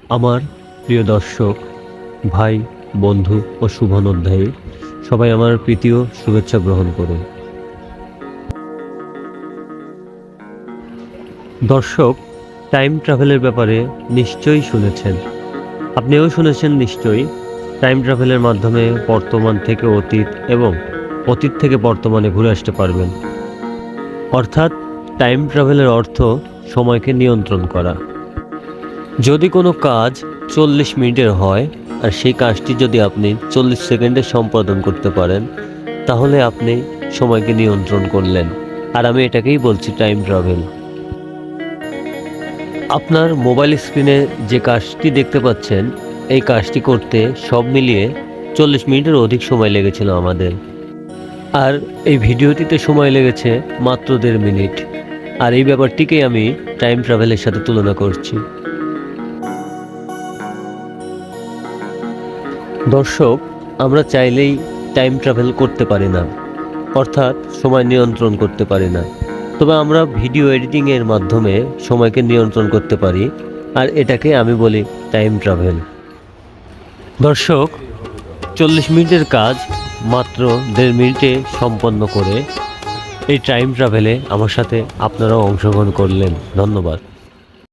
আমার প্রিয় দর্শক, ভাই, বন্ধু ও শুভানুধ্যায়ী সবাই আমার প্রীতি ও শুভেচ্ছা গ্রহণ করুন। দর্শক, টাইম ট্রাভেলের ব্যাপারে নিশ্চয়ই শুনেছেন। আপনিও শুনেছেন নিশ্চয়ই। টাইম ট্রাভেলের মাধ্যমে বর্তমান থেকে অতীত এবং অতীত থেকে বর্তমানে ঘুরে আসতে পারবেন। অর্থাৎ টাইম ট্রাভেলের অর্থ সময়কে নিয়ন্ত্রণ করা। যদি কোনো কাজ 40 মিনিটের হয় আর সেই কাজটি যদি আপনি 40 সেকেন্ডে সম্পাদন করতে পারেন, তাহলে আপনি সময়কে নিয়ন্ত্রণ করলেন। আর আমি এটাকেই বলছি টাইম ট্রাভেল। আপনার মোবাইল স্ক্রিনে যে কাজটি দেখতে পাচ্ছেন, এই কাজটি করতে সব মিলিয়ে 40 মিনিটের অধিক সময় লেগেছিল আমাদের। আর এই ভিডিওটিতে সময় লেগেছে মাত্র 1.5 মিনিট। আর এই ব্যাপারটিকেই আমি টাইম ট্রাভেলের সাথে তুলনা করছি। দর্শক, আমরা চাইলেই টাইম ট্রাভেল করতে পারি না, অর্থাৎ সময় নিয়ন্ত্রণ করতে পারি না। তবে আমরা ভিডিও এডিটিংয়ের মাধ্যমে সময়কে নিয়ন্ত্রণ করতে পারি, আর এটাকে আমি বলি টাইম ট্রাভেল। দর্শক, 40 মিনিটের কাজ মাত্র 1.5 মিনিটে সম্পন্ন করে এই টাইম ট্রাভেলে আমার সাথে আপনারাও অংশগ্রহণ করলেন। ধন্যবাদ।